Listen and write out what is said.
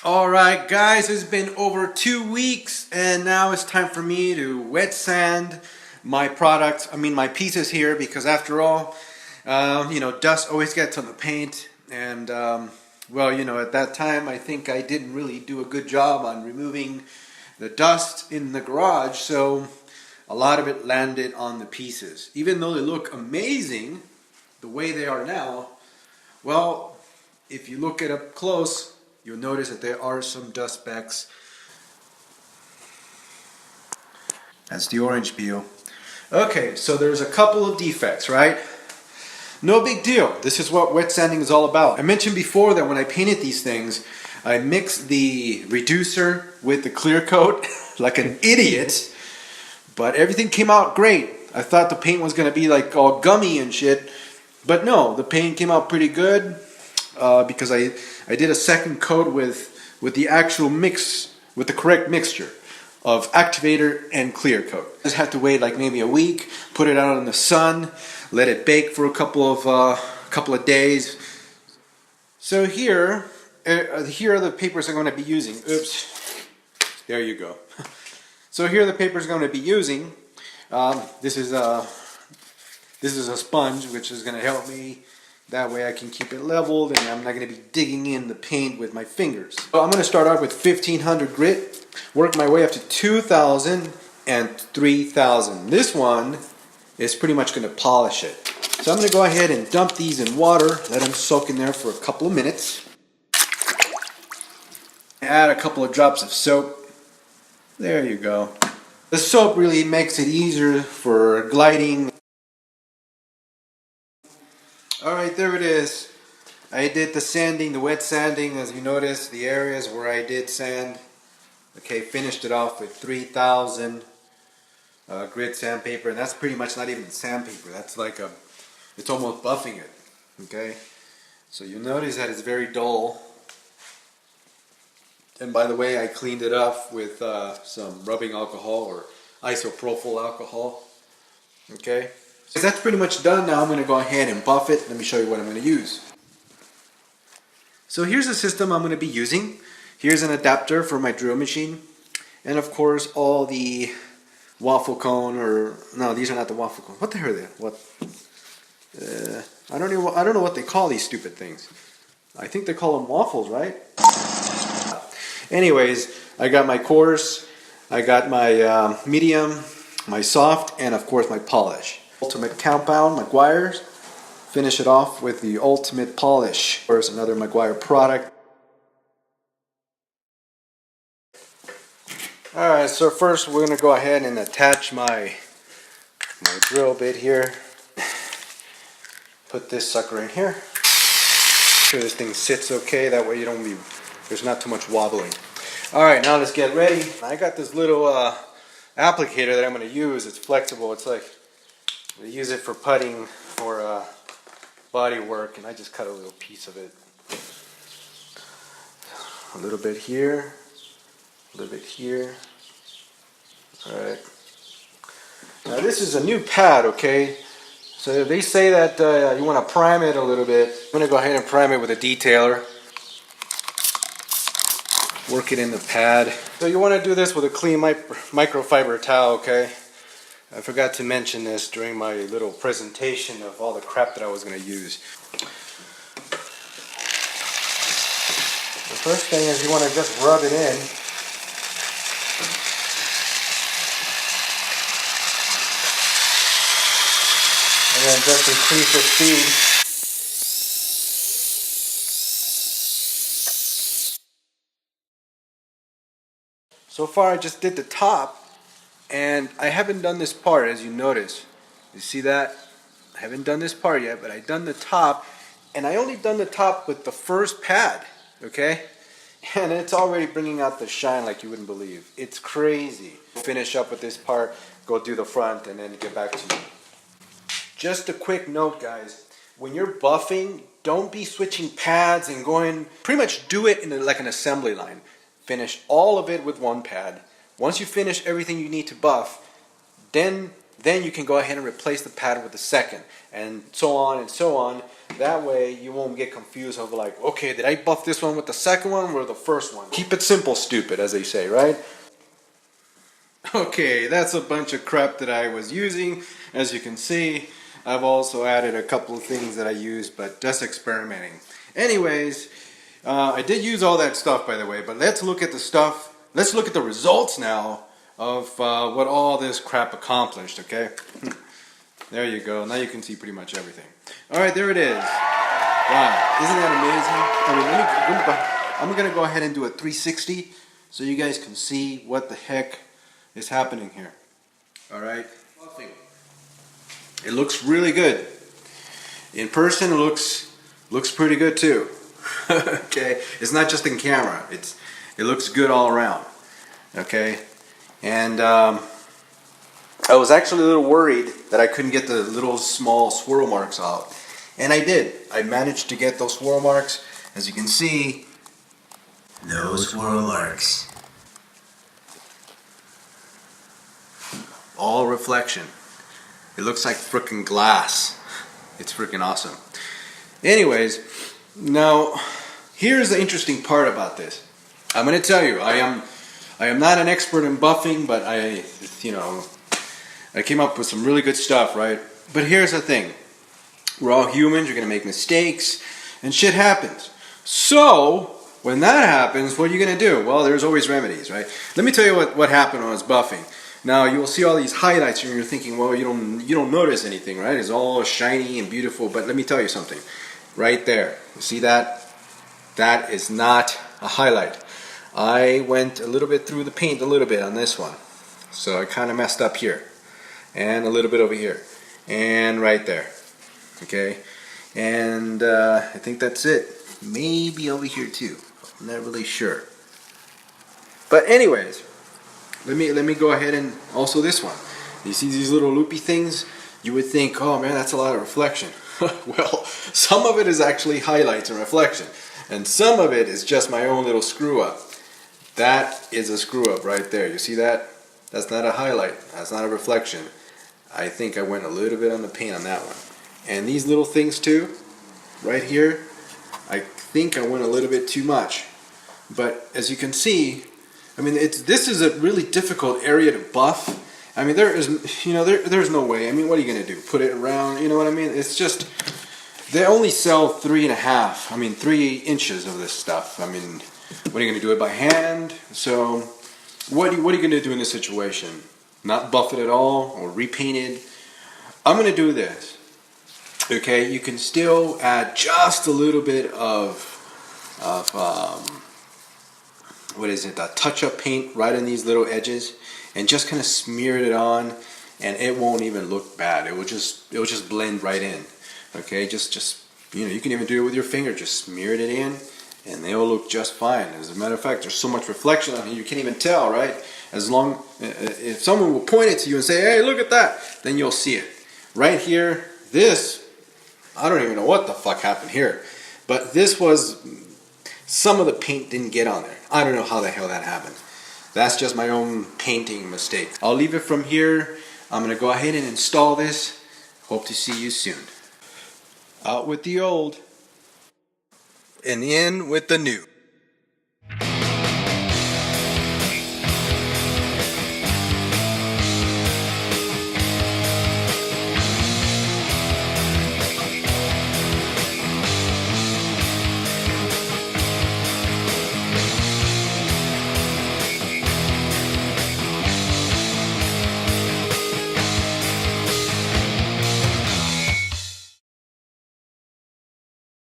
Alright guys, it's been over 2 weeks and now it's time for me to wet sand my products, my pieces here, because after all, dust always gets on the paint and at that time I think I didn't really do a good job on removing the dust in the garage, so a lot of it landed on the pieces. Even though they look amazing the way they are now, well, if you look it up close, you'll notice that there are some dust specks. That's the orange peel. Okay, so there's a couple of defects, right? No big deal. This is what wet sanding is all about. I mentioned before that when I painted these things, I mixed the reducer with the clear coat like an idiot, but everything came out great. I thought the paint was going to be like all gummy and shit, but no, the paint came out pretty good. Because I did a second coat with the actual mix, with the correct mixture of activator and clear coat. Just have to wait like maybe a week, put it out in the sun, let it bake for a couple of days. So here are the papers I'm going to be using. Oops, there you go. So here are the papers I'm going to be using. This is a sponge, which is going to help me. That way I can keep it leveled and I'm not going to be digging in the paint with my fingers. So I'm going to start off with 1500 grit, work my way up to 2000 and 3000. This one is pretty much going to polish it. So I'm going to go ahead and dump these in water, let them soak in there for a couple of minutes. Add a couple of drops of soap. There you go. The soap really makes it easier for gliding. Alright, there it is. I did the sanding, the wet sanding, as you notice, the areas where I did sand. Okay, finished it off with 3000 grit sandpaper, and that's pretty much not even sandpaper. That's like it's almost buffing it. Okay, so you notice that it's very dull. And by the way, I cleaned it up with some rubbing alcohol or isopropyl alcohol. Okay. So that's pretty much done. Now I'm going to go ahead and buff it. Let me show you what I'm going to use. So here's the system I'm going to be using. Here's an adapter for my drill machine. And of course all the waffle cone, or no, these are not the waffle cone. What the hell are they? What? I don't know what they call these stupid things. I think they call them waffles, right? Anyways, I got my coarse, I got my medium, my soft, and of course my polish. Ultimate compound, Meguiar's. Finish it off with the ultimate polish. There's another Meguiar product. Alright, so first we're going to go ahead and attach my drill bit here. Put this sucker in here. Make sure this thing sits okay, that way there's not too much wobbling. Alright, now let's get ready. I got this little applicator that I'm going to use. It's flexible. It's like, I use it for putting, for body work, and I just cut a little piece of it. A little bit here, a little bit here. Alright. Now this is a new pad, okay? So they say that you want to prime it a little bit. I'm going to go ahead and prime it with a detailer. Work it in the pad. So you want to do this with a clean microfiber towel, okay? I forgot to mention this during my little presentation of all the crap that I was going to use. The first thing is you want to just rub it in. And then just increase the speed. So far I just did the top. And I haven't done this part, as you notice. You see that? I haven't done this part yet, but I've done the top. And I only done the top with the first pad, okay? And it's already bringing out the shine like you wouldn't believe. It's crazy. Finish up with this part, go do the front, and then get back to you. Just a quick note, guys. When you're buffing, don't be switching pads and going... Pretty much do it in like an assembly line. Finish all of it with one pad. Once you finish everything you need to buff, then then you can go ahead and replace the pad with the second, and so on and so on. That way you won't get confused over like, okay, did I buff this one with the second one or the first one? Keep it simple, stupid, as they say, right? Okay, that's a bunch of crap that I was using. As you can see, I've also added a couple of things that I used, but just experimenting. Anyways, I did use all that stuff, by the way, but let's look at the stuff. Let's look at the results now of what all this crap accomplished, okay? There you go. Now you can see pretty much everything. Alright, there it is. Wow, isn't that amazing? I mean, I'm going to go ahead and do a 360 so you guys can see what the heck is happening here. Alright? It looks really good. In person, it looks pretty good too. Okay? It's not just in camera. It looks good all around. Okay? And I was actually a little worried that I couldn't get the little small swirl marks out. And I did. I managed to get those swirl marks. As you can see, those swirl marks. All reflection. It looks like frickin' glass. It's frickin' awesome. Anyways, now here's the interesting part about this. I'm going to tell you, I am not an expert in buffing, but I came up with some really good stuff, right? But here's the thing. We're all humans, you're going to make mistakes, and shit happens. So, when that happens, what are you going to do? Well, there's always remedies, right? Let me tell you what happened when I was buffing. Now, you will see all these highlights and you're thinking, well, you don't notice anything, right? It's all shiny and beautiful, but let me tell you something. Right there. You see that? That is not a highlight. I went a little bit through the paint a little bit on this one. So I kind of messed up here. And a little bit over here. And right there. Okay? And I think that's it. Maybe over here too. I'm not really sure. But anyways, let me go ahead and also this one. You see these little loopy things? You would think, oh man, that's a lot of reflection. Well, some of it is actually highlights and reflection. And some of it is just my own little screw up. That is a screw up right there. You see that? That's not a highlight. That's not a reflection. I think I went a little bit on the paint on that one. And these little things too, right here, I think I went a little bit too much. But as you can see, I mean, this is a really difficult area to buff. I mean, there's no way. I mean, what are you going to do? Put it around, you know what I mean? It's just, they only sell 3 inches of this stuff. I mean, what are you going to do it by hand? So, what are you going to do in this situation? Not buff it at all or repaint it? I'm going to do this. Okay, you can still add just a little bit of what is it, a touch-up paint right in these little edges, and just kind of smear it on, and it won't even look bad. It will just blend right in. Okay, just you can even do it with your finger. Just smear it in, and they will look just fine. As a matter of fact, there's so much reflection on here you can't even tell, right? As long if someone will point it to you and say, "Hey, look at that," then you'll see it. Right here, this. I don't even know what the fuck happened here, but this was. Some of the paint didn't get on there. I don't know how the hell that happened. That's just my own painting mistake. I'll leave it from here. I'm going to go ahead and install this. Hope to see you soon. Out with the old and in with the new.